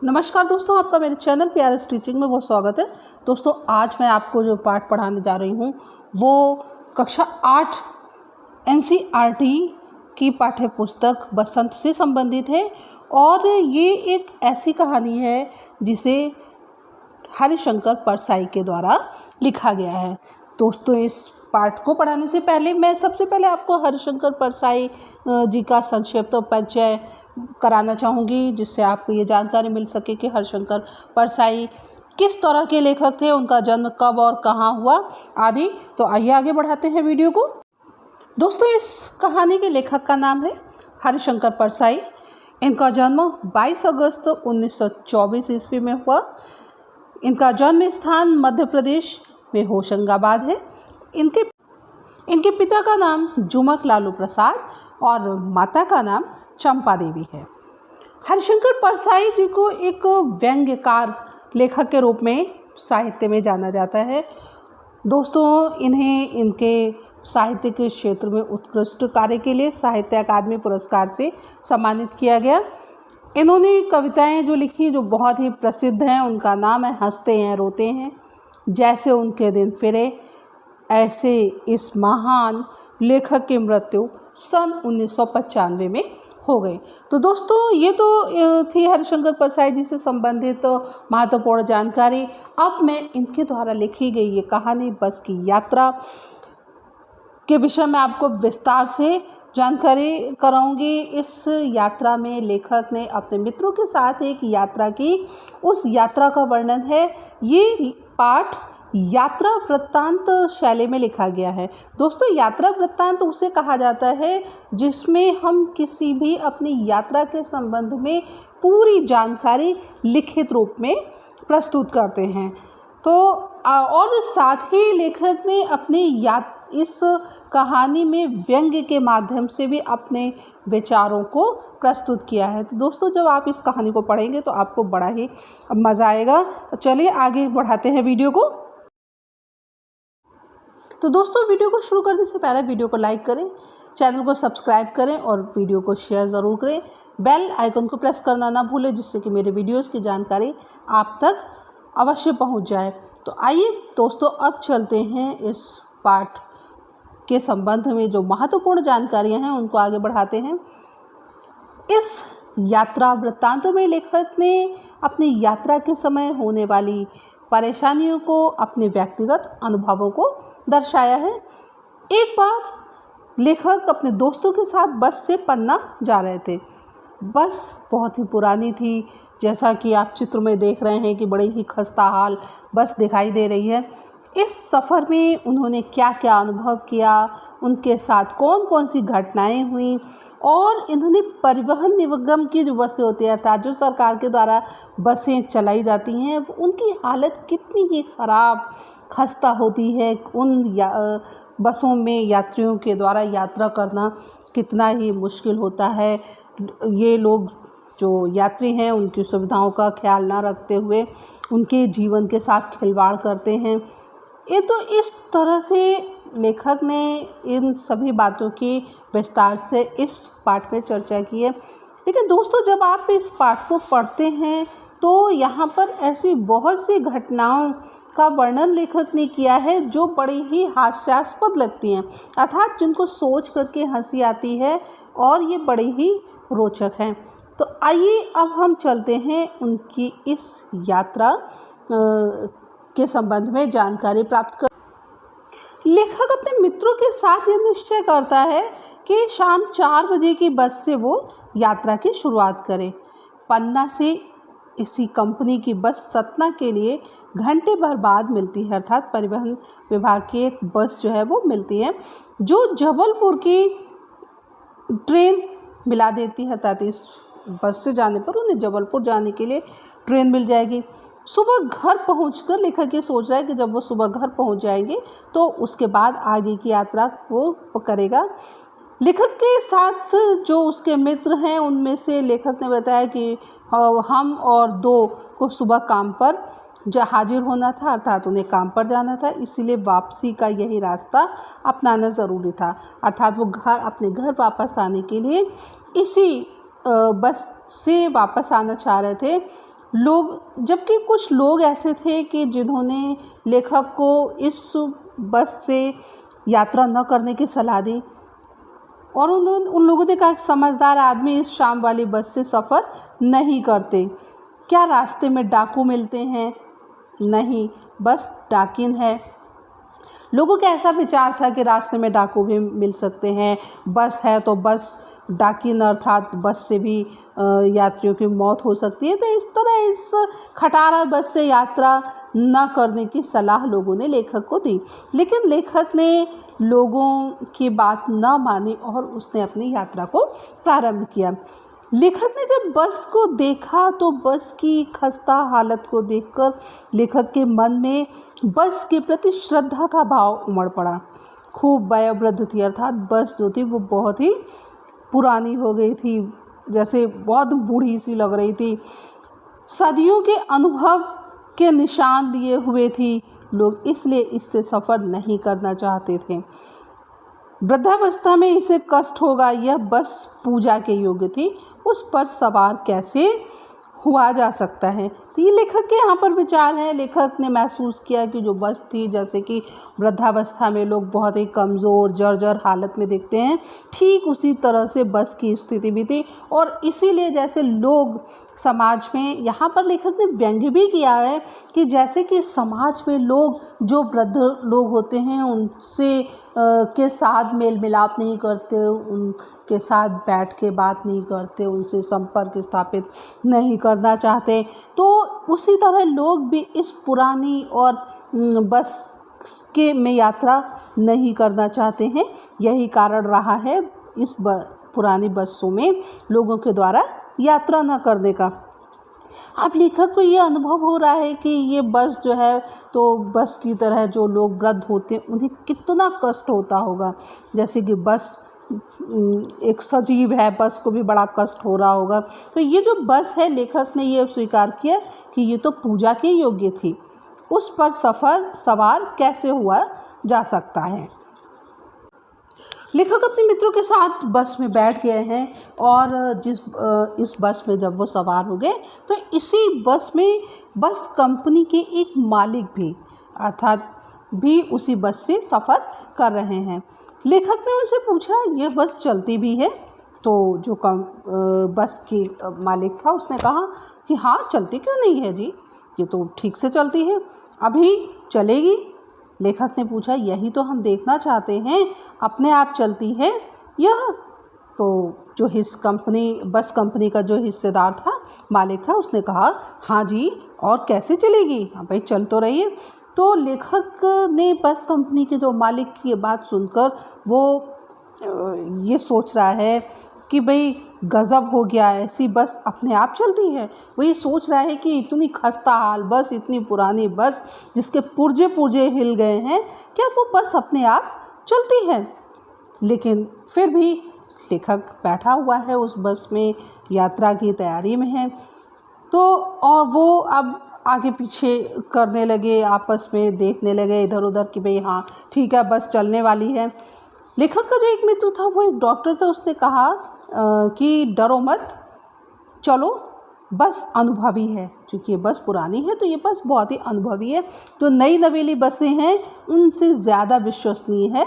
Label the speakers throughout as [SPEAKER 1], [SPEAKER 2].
[SPEAKER 1] नमस्कार दोस्तों, आपका मेरे चैनल PRS टीचिंग में बहुत स्वागत है। दोस्तों, आज मैं आपको जो पाठ पढ़ाने जा रही हूँ वो कक्षा 8 NCERT की पाठ्य पुस्तक बसंत से संबंधित है और ये एक ऐसी कहानी है जिसे हरिशंकर परसाई के द्वारा लिखा गया है। दोस्तों, इस पाठ को पढ़ाने से पहले मैं सबसे पहले आपको हरिशंकर परसाई जी का संक्षिप्त परिचय कराना चाहूँगी, जिससे आपको ये जानकारी मिल सके कि हरिशंकर परसाई किस तरह के लेखक थे, उनका जन्म कब और कहाँ हुआ आदि। तो आइए आगे बढ़ाते हैं वीडियो को। दोस्तों, इस कहानी के लेखक का नाम है हरिशंकर परसाई। इनका जन्म 22 अगस्त 1924 ईस्वी में हुआ। इनका जन्म स्थान मध्य प्रदेश में होशंगाबाद है। इनके पिता का नाम जुमक लालू प्रसाद और माता का नाम चंपा देवी है। हरिशंकर परसाई जी को एक व्यंग्यकार लेखक के रूप में साहित्य में जाना जाता है। दोस्तों, इन्हें इनके साहित्य के क्षेत्र में उत्कृष्ट कार्य के लिए साहित्य अकादमी पुरस्कार से सम्मानित किया गया। इन्होंने कविताएं जो लिखी जो बहुत ही प्रसिद्ध हैं, उनका नाम है हंसते हैं रोते हैं, जैसे उनके दिन फिरे, ऐसे इस महान लेखक की मृत्यु सन 1995 में हो गई। तो दोस्तों, ये तो थी हरिशंकर परसाई जी से संबंधित महत्वपूर्ण जानकारी। अब मैं इनके द्वारा लिखी गई ये कहानी बस की यात्रा के विषय में आपको विस्तार से जानकारी कराऊंगी। इस यात्रा में लेखक ने अपने मित्रों के साथ एक यात्रा की, उस यात्रा का वर्णन है। ये पाठ यात्रा वृत्तांत शैली में लिखा गया है। दोस्तों, यात्रा वृत्तांत उसे कहा जाता है जिसमें हम किसी भी अपनी यात्रा के संबंध में पूरी जानकारी लिखित रूप में प्रस्तुत करते हैं। तो और साथ ही लेखक ने अपनी इस कहानी में व्यंग्य के माध्यम से भी अपने विचारों को प्रस्तुत किया है। तो दोस्तों, जब आप इस कहानी को पढ़ेंगे तो आपको बड़ा ही मज़ा आएगा। चलिए आगे बढ़ाते हैं वीडियो को। तो दोस्तों, वीडियो को शुरू करने से पहले वीडियो को लाइक करें, चैनल को सब्सक्राइब करें और वीडियो को शेयर ज़रूर करें। बेल आइकन को प्रेस करना ना भूलें, जिससे कि मेरे वीडियोस की जानकारी आप तक अवश्य पहुंच जाए। तो आइए दोस्तों, अब चलते हैं इस पाठ के संबंध में जो महत्वपूर्ण जानकारियां हैं उनको आगे बढ़ाते हैं। इस यात्रा वृत्तांत में लेखक ने अपनी यात्रा के समय होने वाली परेशानियों को, अपने व्यक्तिगत अनुभवों को दर्शाया है। एक बार लेखक अपने दोस्तों के साथ बस से पन्ना जा रहे थे। बस बहुत ही पुरानी थी, जैसा कि आप चित्र में देख रहे हैं कि बड़ी ही खस्ता हाल बस दिखाई दे रही है। इस सफ़र में उन्होंने क्या क्या अनुभव किया, उनके साथ कौन कौन सी घटनाएं हुई और इन्होंने परिवहन निगम की जो बसें होती हैं, अर्थात जो सरकार के द्वारा बसें चलाई जाती हैं, उनकी हालत कितनी ही ख़राब खस्ता होती है। उन बसों में यात्रियों के द्वारा यात्रा करना कितना ही मुश्किल होता है। ये लोग जो यात्री हैं उनकी सुविधाओं का ख्याल ना रखते हुए उनके जीवन के साथ खिलवाड़ करते हैं। ये तो इस तरह से लेखक ने इन सभी बातों की विस्तार से इस पाठ में चर्चा की है। लेकिन दोस्तों, जब आप इस पाठ को पढ़ते हैं तो यहाँ पर ऐसी बहुत सी घटनाओं का वर्णन लेखक ने किया है जो बड़ी ही हास्यास्पद लगती हैं, अर्थात जिनको सोच करके हंसी आती है और ये बड़ी ही रोचक हैं। तो आइए अब हम चलते हैं उनकी इस यात्रा के संबंध में जानकारी प्राप्त कर। लेखक अपने मित्रों के साथ ये निश्चय करता है कि शाम 4 बजे की बस से वो यात्रा की शुरुआत करे। पन्ना से इसी कंपनी की बस सतना के लिए घंटे भर बाद मिलती है, अर्थात परिवहन विभाग की एक बस जो है वो मिलती है जो जबलपुर की ट्रेन मिला देती है, अर्थात इस बस से जाने पर उन्हें जबलपुर जाने के लिए ट्रेन मिल जाएगी। सुबह घर पहुंचकर लेखक ये सोच रहा है कि जब वो सुबह घर पहुंच जाएंगे तो उसके बाद आगे की यात्रा वो करेगा। लेखक के साथ जो उसके मित्र हैं उनमें से लेखक ने बताया कि हम और 2 को सुबह काम पर हाजिर होना था, अर्थात उन्हें काम पर जाना था, इसीलिए वापसी का यही रास्ता अपनाना ज़रूरी था, अर्थात वो अपने घर वापस आने के लिए इसी बस से वापस आना चाह रहे थे। लोग, जबकि कुछ लोग ऐसे थे कि जिन्होंने लेखक को इस बस से यात्रा न करने की सलाह दी और उन लोगों ने कहा समझदार आदमी इस शाम वाली बस से सफ़र नहीं करते। क्या रास्ते में डाकू मिलते हैं? नहीं, बस डाकिन है। लोगों का ऐसा विचार था कि रास्ते में डाकू भी मिल सकते हैं, बस है तो बस डाकिन अर्थात बस से भी यात्रियों की मौत हो सकती है। तो इस तरह इस खटारा बस से यात्रा न करने की सलाह लोगों ने लेखक को दी, लेकिन लेखक ने लोगों की बात न मानी और उसने अपनी यात्रा को प्रारंभ किया। लेखक ने जब बस को देखा तो बस की खस्ता हालत को देखकर लेखक के मन में बस के प्रति श्रद्धा का भाव उमड़ पड़ा। खूब वयोवृद्ध थी, अर्थात बस जो थी वो बहुत ही पुरानी हो गई थी, जैसे बहुत बूढ़ी सी लग रही थी। सदियों के अनुभव के निशान लिए हुए थी लोग, इसलिए इससे सफ़र नहीं करना चाहते थे। वृद्धावस्था में इसे कष्ट होगा, यह बस पूजा के योग्य थी, उस पर सवार कैसे हुआ जा सकता है। तो ये लेखक के यहाँ पर विचार है। लेखक ने महसूस किया कि जो बस थी, जैसे कि वृद्धावस्था में लोग बहुत ही कमज़ोर जर्जर हालत में दिखते हैं, ठीक उसी तरह से बस की स्थिति भी थी। और इसीलिए जैसे लोग समाज में, यहाँ पर लेखक ने व्यंग्य भी किया है कि जैसे कि समाज में लोग जो वृद्ध लोग होते हैं उनसे के साथ मेल मिलाप नहीं करते, उनके साथ बैठ के बात नहीं करते, उनसे संपर्क स्थापित नहीं करना चाहते, तो उसी तरह लोग भी इस पुरानी और बस के में यात्रा नहीं करना चाहते हैं। यही कारण रहा है इस पुरानी बसों में लोगों के द्वारा यात्रा न करने का। अब लेखक को ये अनुभव हो रहा है कि ये बस जो है, तो बस की तरह जो लोग वृद्ध होते हैं उन्हें कितना कष्ट होता होगा। जैसे कि बस एक सजीव है, बस को भी बड़ा कष्ट हो रहा होगा। तो ये जो बस है, लेखक ने ये स्वीकार किया कि ये तो पूजा के योग्य थी, उस पर सवार कैसे हुआ जा सकता है। लेखक अपने मित्रों के साथ बस में बैठ गए हैं और इस बस में जब वो सवार हो गए तो इसी बस में बस कंपनी के एक मालिक भी अर्थात भी उसी बस से सफ़र कर रहे हैं। लेखक ने उनसे पूछा, ये बस चलती भी है? तो जो बस की मालिक था उसने कहा कि हाँ, चलती क्यों नहीं है जी, ये तो ठीक से चलती है, अभी चलेगी। लेखक ने पूछा, यही तो हम देखना चाहते हैं, अपने आप चलती है यह? तो जो बस कंपनी का जो हिस्सेदार था, मालिक था, उसने कहा हाँ जी, और कैसे चलेगी, हाँ भाई चल तो रही है। तो लेखक ने बस कंपनी के जो मालिक की ये बात सुनकर वो ये सोच रहा है कि भाई गज़ब हो गया, ऐसी बस अपने आप चलती है। वो ये सोच रहा है कि इतनी खस्ता हाल बस, इतनी पुरानी बस जिसके पुर्जे हिल गए हैं, क्या वो बस अपने आप चलती है? लेकिन फिर भी लेखक बैठा हुआ है उस बस में, यात्रा की तैयारी में है। तो और वो अब आगे पीछे करने लगे, आपस में देखने लगे इधर उधर कि भाई हाँ ठीक है, बस चलने वाली है। लेखक का जो एक मित्र था, वो एक डॉक्टर था, उसने कहा कि डरो मत, चलो, बस अनुभवी है। चूँकि ये बस पुरानी है तो ये बस बहुत ही अनुभवी है, जो नई नवेली बसें हैं उनसे ज़्यादा विश्वसनीय है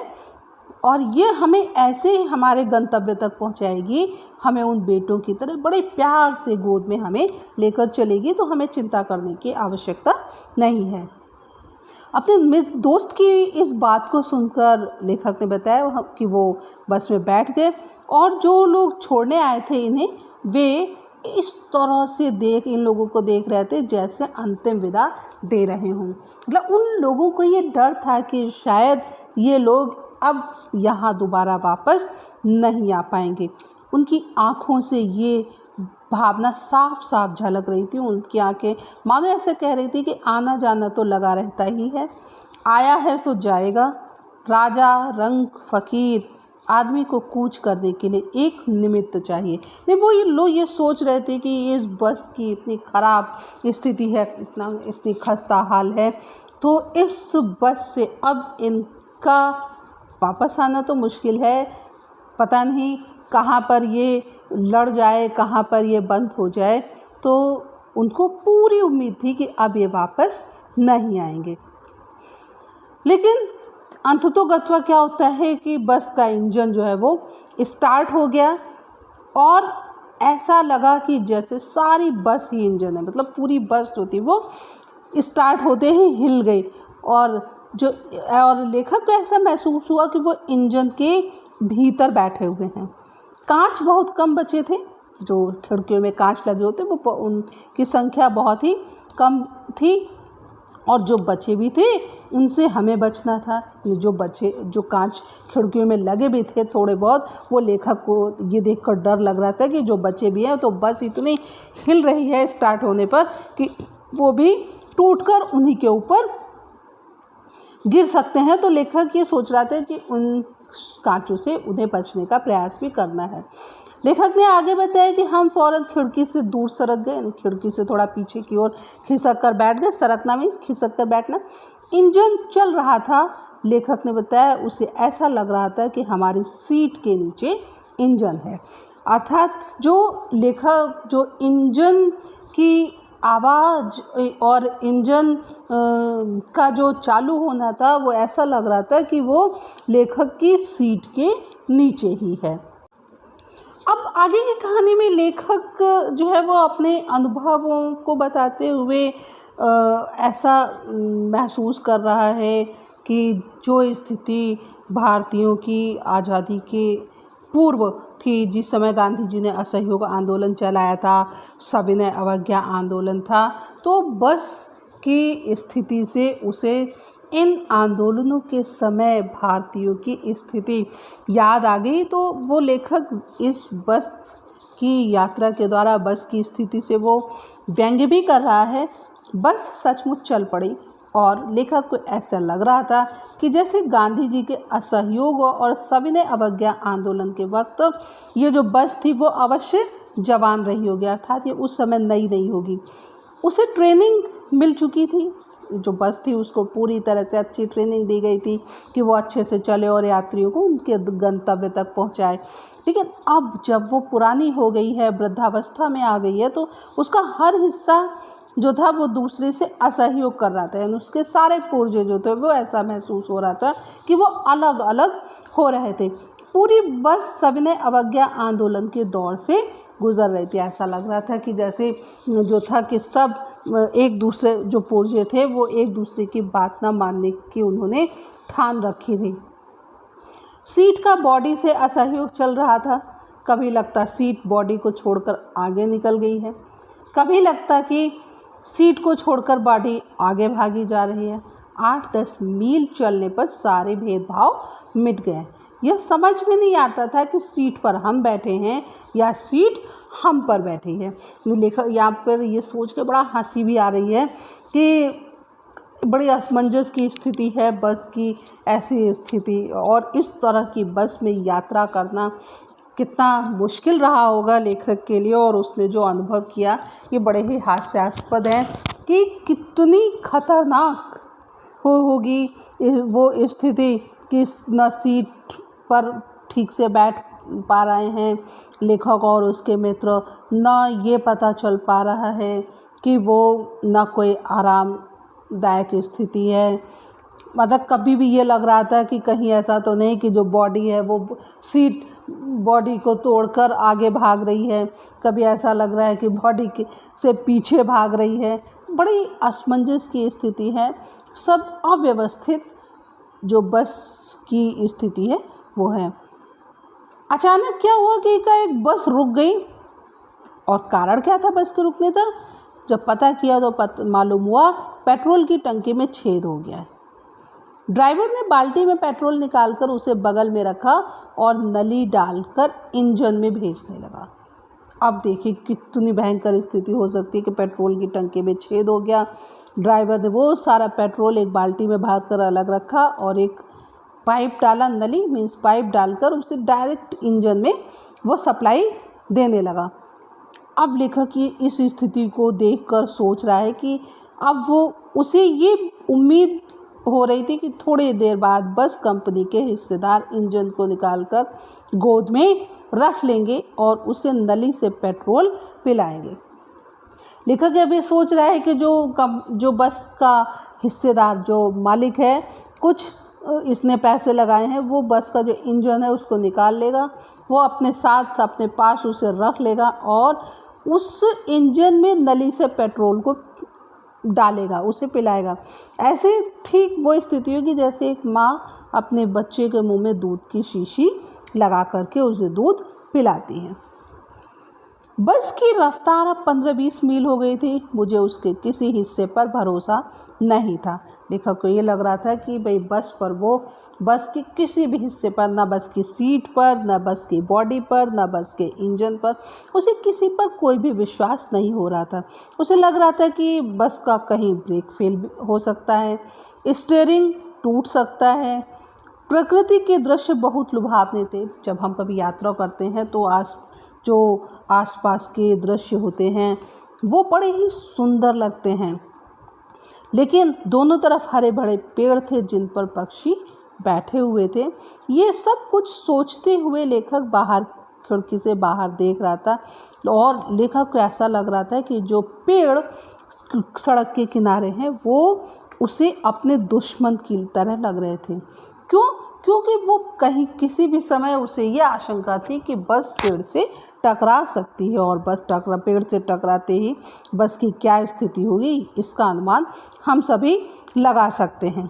[SPEAKER 1] और ये हमें ऐसे हमारे गंतव्य तक पहुंचाएगी, हमें उन बेटों की तरह बड़े प्यार से गोद में हमें लेकर चलेगी, तो हमें चिंता करने की आवश्यकता नहीं है। अपने दोस्त की इस बात को सुनकर लेखक ने बताया कि वो बस में बैठ गए और जो लोग छोड़ने आए थे इन्हें, वे इस तरह से इन लोगों को देख रहे थे जैसे अंतिम विदा दे रहे हों। मतलब उन लोगों को ये डर था कि शायद ये लोग अब यहाँ दोबारा वापस नहीं आ पाएंगे। उनकी आँखों से ये भावना साफ साफ झलक रही थी। उनकी आंखें मानो ऐसे कह रही थी कि आना जाना तो लगा रहता ही है, आया है सो जाएगा। राजा, रंग, फकीर, आदमी को कूच करने के लिए एक निमित्त चाहिए। नहीं, वो लोग ये सोच रहे थे कि इस बस की इतनी ख़राब स्थिति है, इतनी खस्ता हाल है, तो इस बस से अब इनका वापस आना तो मुश्किल है। पता नहीं कहाँ पर ये लड़ जाए, कहाँ पर ये बंद हो जाए। तो उनको पूरी उम्मीद थी कि अब ये वापस नहीं आएंगे। लेकिन अंततोगत्वा क्या होता है कि बस का इंजन जो है वो स्टार्ट हो गया और ऐसा लगा कि जैसे सारी बस ही इंजन है, मतलब पूरी बस जो थी वो स्टार्ट होते ही हिल गई। और लेखक को ऐसा महसूस हुआ कि वो इंजन के भीतर बैठे हुए हैं। कांच बहुत कम बचे थे, जो खिड़कियों में कांच लगे होते वो उनकी संख्या बहुत ही कम थी, और जो बचे भी थे उनसे हमें बचना था। जो कांच खिड़कियों में लगे भी थे थोड़े बहुत, वो लेखक को ये देखकर डर लग रहा था कि जो बचे भी हैं तो बस इतनी हिल रही है स्टार्ट होने पर कि वो भी टूटकर उन्हीं के ऊपर गिर सकते हैं। तो लेखक ये सोच रहा था कि उन कांचों से उन्हें बचने का प्रयास भी करना है। लेखक ने आगे बताया कि हम फ़ौरन खिड़की से दूर सरक गए, खिड़की से थोड़ा पीछे की ओर खिसक कर बैठ गए। सरकना मीन्स खिसक कर बैठना। इंजन चल रहा था। लेखक ने बताया उसे ऐसा लग रहा था कि हमारी सीट के नीचे इंजन है। अर्थात जो इंजन की आवाज़ और इंजन का जो चालू होना था वो ऐसा लग रहा था कि वो लेखक की सीट के नीचे ही है। अब आगे की कहानी में लेखक जो है वो अपने अनुभवों को बताते हुए ऐसा महसूस कर रहा है कि जो स्थिति भारतीयों की आज़ादी के पूर्व थी, जिस समय गांधी जी ने असहयोग आंदोलन चलाया था, सविनय अवज्ञा आंदोलन था, तो बस की स्थिति से उसे इन आंदोलनों के समय भारतीयों की स्थिति याद आ गई। तो वो लेखक इस बस की यात्रा के द्वारा बस की स्थिति से वो व्यंग्य भी कर रहा है। बस सचमुच चल पड़ी और लेखक को ऐसा लग रहा था कि जैसे गांधी जी के असहयोग और सविनय अवज्ञा आंदोलन के वक्त ये जो बस थी वो अवश्य जवान रही होगी, अर्थात ये उस समय नई होगी। उसे ट्रेनिंग मिल चुकी थी, जो बस थी उसको पूरी तरह से अच्छी ट्रेनिंग दी गई थी कि वो अच्छे से चले और यात्रियों को उनके गंतव्य तक पहुंचाए। लेकिन अब जब वो पुरानी हो गई है, वृद्धावस्था में आ गई है, तो उसका हर हिस्सा जो था वो दूसरे से असहयोग कर रहा था। यानी उसके सारे पुर्जे जो थे वो ऐसा महसूस हो रहा था कि वो अलग अलग हो रहे थे। पूरी बस सविनय अवज्ञा आंदोलन के दौर से गुजर रही थी। ऐसा लग रहा था कि जैसे जो था कि सब एक दूसरे जो पुर्जे थे वो एक दूसरे की बात ना मानने की उन्होंने ठान रखी थी। सीट का बॉडी से असहयोग चल रहा था। कभी लगता सीट बॉडी को छोड़कर आगे निकल गई है, कभी लगता कि सीट को छोड़कर बॉडी आगे भागी जा रही है। 8-10 मील चलने पर सारे भेदभाव मिट गए। यह समझ में नहीं आता था कि सीट पर हम बैठे हैं या सीट हम पर बैठी है। लेखक यहाँ पर ये सोच के बड़ा हंसी भी आ रही है कि बड़ी असमंजस की स्थिति है बस की, ऐसी स्थिति और इस तरह की बस में यात्रा करना कितना मुश्किल रहा होगा लेखक के लिए। और उसने जो अनुभव किया ये बड़े ही हास्यास्पद है कि कितनी खतरनाक होगी वो स्थिति कि न सीट पर ठीक से बैठ पा रहे हैं लेखक और उसके मित्र, न ये पता चल पा रहा है कि वो न कोई आरामदायक स्थिति है। मतलब कभी भी ये लग रहा था कि कहीं ऐसा तो नहीं कि जो बॉडी है वो सीट बॉडी को तोड़कर आगे भाग रही है, कभी ऐसा लग रहा है कि बॉडी से पीछे भाग रही है। बड़ी असमंजस की स्थिति है, सब अव्यवस्थित जो बस की स्थिति है वो है। अचानक क्या हुआ कि एक बस रुक गई। और कारण क्या था बस के रुकने का? जब पता किया तो मालूम हुआ पेट्रोल की टंकी में छेद हो गया है। ड्राइवर ने बाल्टी में पेट्रोल निकालकर उसे बगल में रखा और नली डालकर इंजन में भेजने लगा। अब देखिए कितनी भयंकर स्थिति हो सकती है कि पेट्रोल की टंकी में छेद हो गया। ड्राइवर ने वो सारा पेट्रोल एक बाल्टी में भर कर अलग रखा और एक पाइप डाला, नली मीन्स पाइप डालकर उसे डायरेक्ट इंजन में वो सप्लाई देने लगा। अब लेखक की इस स्थिति को देखकर सोच रहा है कि अब वो उसे ये उम्मीद हो रही थी कि थोड़ी देर बाद बस कंपनी के हिस्सेदार इंजन को निकालकर गोद में रख लेंगे और उसे नली से पेट्रोल पिलाएंगे। लेखक अब ये सोच रहा है कि जो बस का हिस्सेदार, जो मालिक है, कुछ इसने पैसे लगाए हैं, वो बस का जो इंजन है उसको निकाल लेगा, वो अपने साथ अपने पास उसे रख लेगा और उस इंजन में नली से पेट्रोल को डालेगा, उसे पिलाएगा। ऐसे ठीक वो स्थिति होगी जैसे एक माँ अपने बच्चे के मुंह में दूध की शीशी लगा करके उसे दूध पिलाती है। बस की रफ्तार अब 15-20 मील हो गई थी। मुझे उसके किसी हिस्से पर भरोसा नहीं था। लेखक को ये लग रहा था कि भाई बस के किसी भी हिस्से पर, ना बस की सीट पर, ना बस की बॉडी पर, ना बस के इंजन पर, उसे किसी पर कोई भी विश्वास नहीं हो रहा था। उसे लग रहा था कि बस का कहीं ब्रेक फेल हो सकता है, स्टीयरिंग टूट सकता है। प्रकृति के दृश्य बहुत लुभावने थे। जब हम कभी यात्रा करते हैं तो जो आसपास के दृश्य होते हैं वो बड़े ही सुंदर लगते हैं, लेकिन दोनों तरफ हरे भरे पेड़ थे जिन पर पक्षी बैठे हुए थे। ये सब कुछ सोचते हुए लेखक बाहर खिड़की से बाहर देख रहा था और लेखक को ऐसा लग रहा था कि जो पेड़ सड़क के किनारे हैं वो उसे अपने दुश्मन की तरह लग रहे थे। क्योंकि वो कहीं किसी भी समय उसे ये आशंका थी कि बस पेड़ से टकरा सकती है और पेड़ से टकराते ही बस की क्या स्थिति होगी इसका अनुमान हम सभी लगा सकते हैं।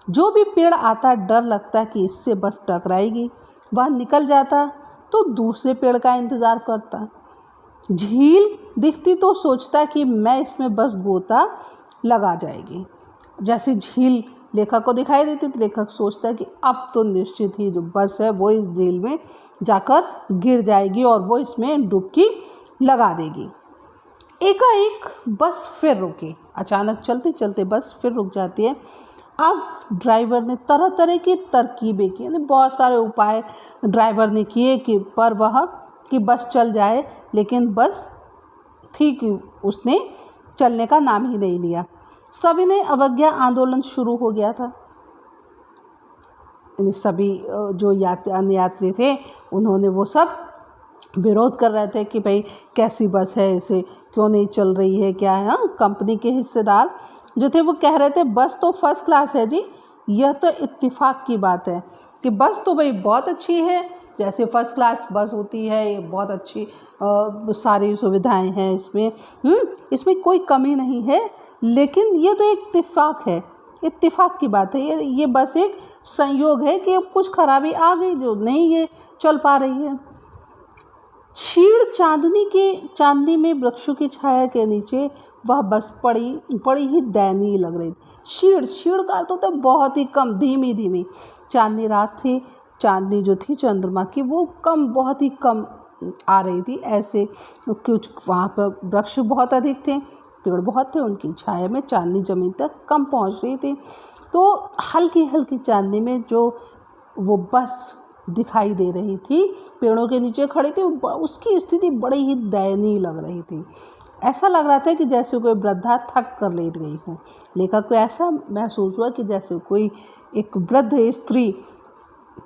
[SPEAKER 1] जो भी पेड़ आता डर लगता कि इससे बस टकराएगी, वह निकल जाता तो दूसरे पेड़ का इंतज़ार करता। झील दिखती तो सोचता कि मैं इसमें बस गोता लगा जाएगी। जैसे झील लेखक को दिखाई देती तो लेखक सोचता है कि अब तो निश्चित ही जो बस है वो इस झील में जाकर गिर जाएगी और वो इसमें डुबकी लगा देगी। एकाएक बस फिर रुकी। अचानक चलते चलते बस फिर रुक जाती है। अब ड्राइवर ने तरह तरह की तरकीबें की, यानी बहुत सारे उपाय ड्राइवर ने किए कि बस चल जाए, लेकिन बस थी कि उसने चलने का नाम ही नहीं लिया। सविनय अवज्ञा आंदोलन शुरू हो गया था। सभी जो अन्य यात्री थे उन्होंने वो सब विरोध कर रहे थे कि भाई कैसी बस है, इसे क्यों नहीं चल रही है, क्या है। कंपनी के हिस्सेदार जो थे वो कह रहे थे बस तो फर्स्ट क्लास है जी, यह तो इत्तेफाक की बात है कि बस तो भाई बहुत अच्छी है, जैसे फर्स्ट क्लास बस होती है, ये बहुत अच्छी सारी सुविधाएं हैं इसमें कोई कमी नहीं है। लेकिन ये तो एक इत्तेफाक की बात है, ये बस एक संयोग है कि अब कुछ खराबी आ गई जो नहीं ये चल पा रही है। क्षीण चांदनी में वृक्षों की छाया के नीचे वह बस बड़ी ही दयनीय लग रही थी। क्षीण का अर्थ होता है बहुत ही कम, धीमी। चांदनी रात थी, चांदनी जो थी चंद्रमा की वो बहुत ही कम आ रही थी। ऐसे कुछ वहाँ पर वृक्ष बहुत अधिक थे, पेड़ बहुत थे, उनकी छाया में चांदनी जमीन तक कम पहुँच रही थी। तो हल्की चांदनी में जो वो बस दिखाई दे रही थी, पेड़ों के नीचे खड़ी थी, उसकी स्थिति बड़ी ही दयनीय लग रही थी। ऐसा लग रहा था कि जैसे कोई वृद्धा थक कर लेट गई हो। लेखक को ऐसा महसूस हुआ कि जैसे कोई एक वृद्ध स्त्री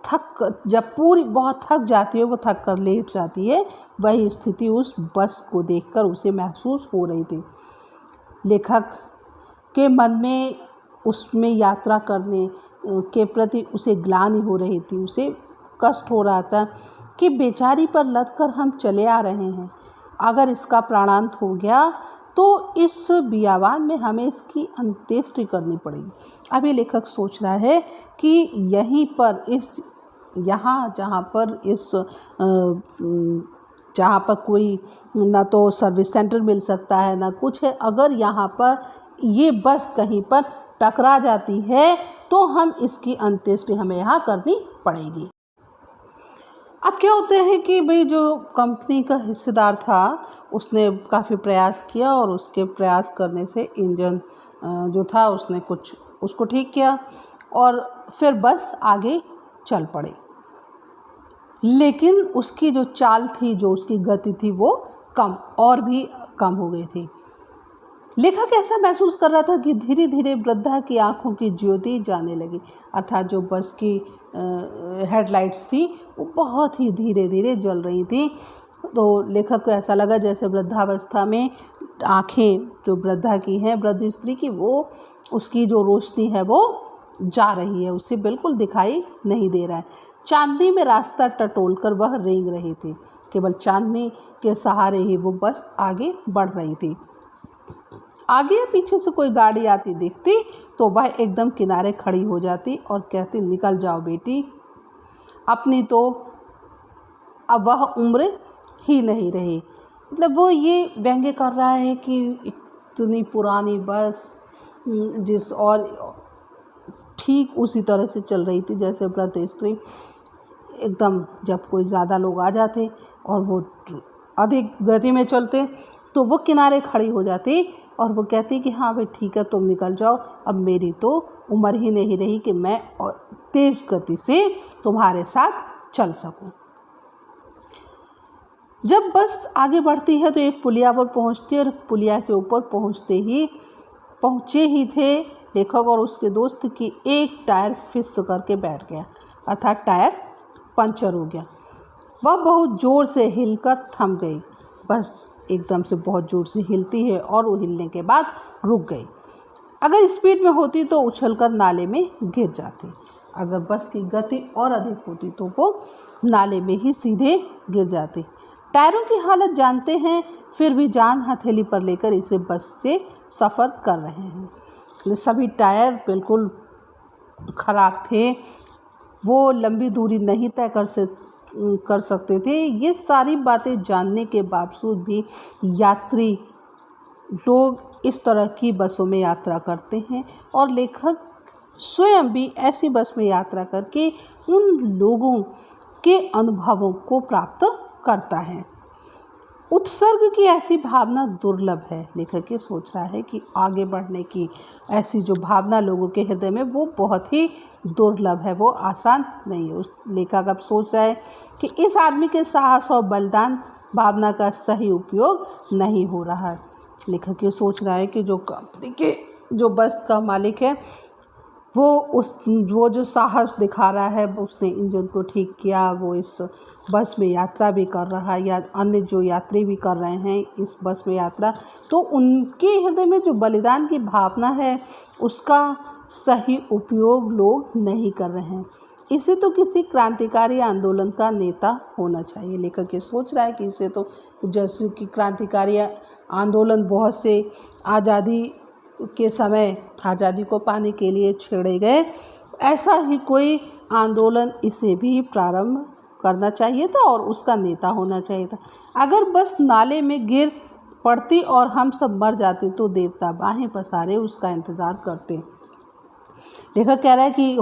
[SPEAKER 1] जब पूरी बहुत थक जाती है, वो थक कर लेट जाती है, वही स्थिति उस बस को देखकर उसे महसूस हो रही थी। लेखक के मन में उसमें यात्रा करने के प्रति उसे ग्लानि हो रही थी, उसे कष्ट हो रहा था कि बेचारी पर लद कर हम चले आ रहे हैं, अगर इसका प्राणांत हो गया तो इस बियाबान में हमें इसकी अंत्येष्टि करनी पड़ेगी। अभी लेखक सोच रहा है कि यहीं पर जहाँ पर कोई ना तो सर्विस सेंटर मिल सकता है ना कुछ है, अगर यहाँ पर ये बस कहीं पर टकरा जाती है तो हम इसकी अंत्येष्टि हमें यहाँ करनी पड़ेगी। अब क्या होता है कि भाई जो कंपनी का हिस्सेदार था उसने काफ़ी प्रयास किया और उसके प्रयास करने से इंजन जो था उसने कुछ उसको ठीक किया और फिर बस आगे चल पड़ी। लेकिन उसकी जो चाल थी, जो उसकी गति थी, वो और भी कम हो गई थी। लेखक ऐसा महसूस कर रहा था कि धीरे धीरे वृद्धा की आंखों की ज्योति जाने लगी, अर्थात जो बस की हेडलाइट्स थी वो बहुत ही धीरे धीरे जल रही थी। तो लेखक को ऐसा लगा जैसे वृद्धावस्था में आँखें जो वृद्धा की हैं, वृद्ध स्त्री की, वो उसकी जो रोशनी है वो जा रही है, उसे बिल्कुल दिखाई नहीं दे रहा है। चांदनी में रास्ता टटोलकर वह रेंग रही थी। केवल चांदनी के सहारे ही वो बस आगे बढ़ रही थी। आगे या पीछे से कोई गाड़ी आती दिखती तो वह एकदम किनारे खड़ी हो जाती और कहती, निकल जाओ बेटी, अपनी तो अब वह उम्र ही नहीं रही। मतलब वो ये व्यंग्य कर रहा है कि इतनी पुरानी बस जिस और ठीक उसी तरह से चल रही थी जैसे वृद्ध स्त्री, एकदम जब कोई ज़्यादा लोग आ जाते और वो अधिक गति में चलते तो वो किनारे खड़ी हो जाती और वो कहती कि हाँ भाई ठीक है, तुम निकल जाओ, अब मेरी तो उम्र ही नहीं रही कि मैं और तेज़ गति से तुम्हारे साथ चल सकूं। जब बस आगे बढ़ती है तो एक पुलिया पर पहुंचती है और पुलिया के ऊपर पहुंचे ही थे लेखक और उसके दोस्त की एक टायर फिस करके बैठ गया, अर्थात टायर पंचर हो गया। वह बहुत ज़ोर से हिलकर थम गई। बस एकदम से बहुत ज़ोर से हिलती है और वो हिलने के बाद रुक गई। अगर स्पीड में होती तो उछलकर नाले में गिर जाती। अगर बस की गति और अधिक होती तो वो नाले में ही सीधे गिर जाती। टायरों की हालत जानते हैं, फिर भी जान हथेली पर लेकर इसे बस से सफ़र कर रहे हैं। सभी टायर बिल्कुल ख़राब थे, वो लंबी दूरी नहीं तय कर सकते थे। ये सारी बातें जानने के बावजूद भी यात्री लोग इस तरह की बसों में यात्रा करते हैं और लेखक स्वयं भी ऐसी बस में यात्रा करके उन लोगों के अनुभवों को प्राप्त करता है। उत्सर्ग की ऐसी भावना दुर्लभ है। लेखक ये सोच रहा है कि आगे बढ़ने की ऐसी जो भावना लोगों के हृदय में वो बहुत ही दुर्लभ है, वो आसान नहीं है। उस लेखक अब सोच रहा है कि इस आदमी के साहस और बलिदान भावना का सही उपयोग नहीं हो रहा है। लेखक ये सोच रहा है कि जो कंपनी के जो बस का मालिक है वो जो साहस दिखा रहा है, उसने इंजन को ठीक किया, वो इस बस में यात्रा भी कर रहा है या अन्य जो यात्री भी कर रहे हैं इस बस में यात्रा, तो उनके हृदय में जो बलिदान की भावना है उसका सही उपयोग लोग नहीं कर रहे हैं। इसे तो किसी क्रांतिकारी आंदोलन का नेता होना चाहिए। लेखक ये सोच रहा है कि इसे तो जैसे कि क्रांतिकारी आंदोलन बहुत से आज़ादी के समय आज़ादी को पाने के लिए छेड़े गए, ऐसा ही कोई आंदोलन इसे भी प्रारंभ करना चाहिए था और उसका नेता होना चाहिए था। अगर बस नाले में गिर पड़ती और हम सब मर जाते तो देवता बाहें पसारे उसका इंतज़ार करते। लेखक कह रहा है कि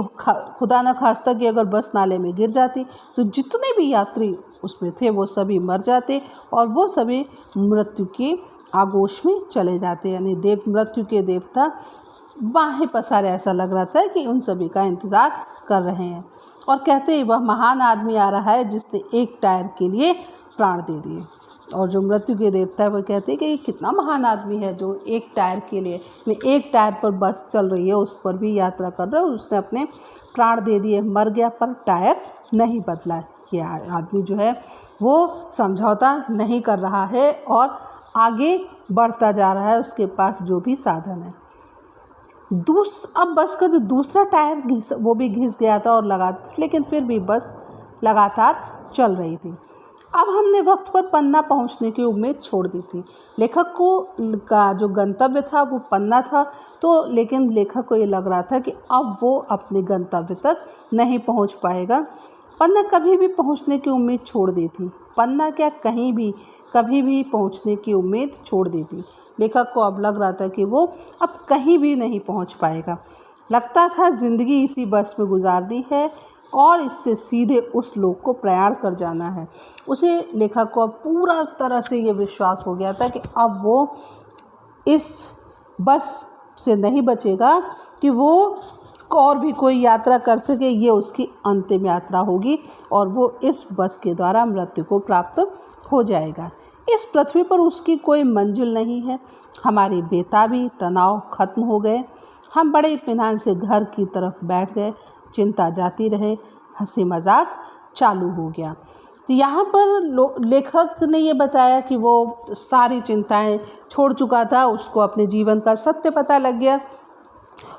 [SPEAKER 1] खुदा न खास्ता कि अगर बस नाले में गिर जाती तो जितने भी यात्री उसमें थे वो सभी मर जाते और वो सभी मृत्यु के आगोश में चले जाते, यानी मृत्यु के देवता बाहें पसारे, ऐसा लग रहा था कि उन सभी का इंतज़ार कर रहे हैं। और कहते हैं वह महान आदमी आ रहा है जिसने एक टायर के लिए प्राण दे दिए। और जो मृत्यु के देवता है वो कहते हैं कि कितना महान आदमी है जो एक टायर के लिए, एक टायर पर बस चल रही है उस पर भी यात्रा कर रहा है, उसने अपने प्राण दे दिए, मर गया पर टायर नहीं बदला। ये आदमी जो है वो समझौता नहीं कर रहा है और आगे बढ़ता जा रहा है, उसके पास जो भी साधन है। अब बस का जो दूसरा टायर वो भी घिस गया था और लेकिन फिर भी बस लगातार चल रही थी। अब हमने वक्त पर पन्ना पहुंचने की उम्मीद छोड़ दी थी। लेखक का जो गंतव्य था वो पन्ना था, तो लेकिन लेखक को ये लग रहा था कि अब वो अपने गंतव्य तक नहीं पहुंच पाएगा। पन्ना कभी भी पहुंचने की उम्मीद छोड़ दी थी। पन्ना क्या कहीं भी कभी भी पहुंचने की उम्मीद छोड़ दी थी। लेखक को अब लग रहा था कि वो अब कहीं भी नहीं पहुंच पाएगा। लगता था ज़िंदगी इसी बस में गुजारनी है और इससे सीधे उस लोक को प्रयाण कर जाना है। उसे लेखक को अब पूरा तरह से ये विश्वास हो गया था कि अब वो इस बस से नहीं बचेगा कि वो और भी कोई यात्रा कर सके। ये उसकी अंतिम यात्रा होगी और वो इस बस के द्वारा मृत्यु को प्राप्त हो जाएगा। इस पृथ्वी पर उसकी कोई मंजिल नहीं है। हमारी बेताबी तनाव खत्म हो गए। हम बड़े इत्मीनान से घर की तरफ बैठ गए। चिंता जाती रहे, हंसी मजाक चालू हो गया। तो यहाँ पर लेखक ने ये बताया कि वो सारी चिंताएं छोड़ चुका था, उसको अपने जीवन का सत्य पता लग गया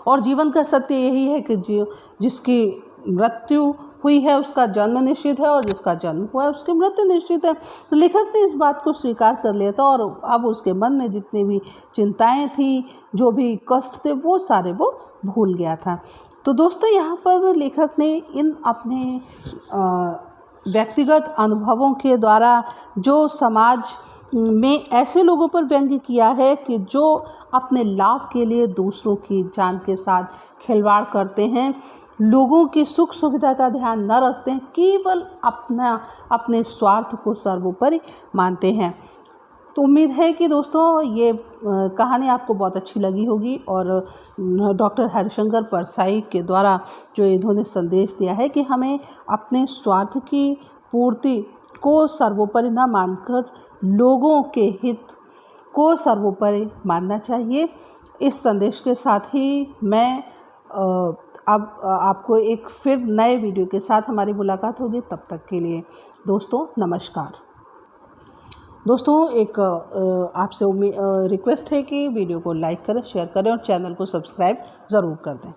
[SPEAKER 1] और जीवन का सत्य यही है कि जिसकी मृत्यु हुई है उसका जन्म निश्चित है और जिसका जन्म हुआ है उसकी मृत्यु निश्चित है। तो लेखक ने इस बात को स्वीकार कर लिया था और अब उसके मन में जितनी भी चिंताएं थी, जो भी कष्ट थे, वो सारे वो भूल गया था। तो दोस्तों यहाँ पर लेखक ने इन अपने व्यक्तिगत अनुभवों के द्वारा जो समाज में ऐसे लोगों पर व्यंग्य किया है कि जो अपने लाभ के लिए दूसरों की जान के साथ खिलवाड़ करते हैं, लोगों की सुख सुविधा का ध्यान न रखते हैं, केवल अपने स्वार्थ को सर्वोपरि मानते हैं। तो उम्मीद है कि दोस्तों ये कहानी आपको बहुत अच्छी लगी होगी और डॉक्टर हरिशंकर परसाई के द्वारा जो इन्होंने संदेश दिया है कि हमें अपने स्वार्थ की पूर्ति को सर्वोपरि न मानकर लोगों के हित को सर्वोपरि मानना चाहिए। इस संदेश के साथ ही मैं अब आपको एक फिर नए वीडियो के साथ हमारी मुलाकात होगी। तब तक के लिए दोस्तों नमस्कार। दोस्तों एक आपसे रिक्वेस्ट है कि वीडियो को लाइक करें, शेयर करें और चैनल को सब्सक्राइब ज़रूर कर दें।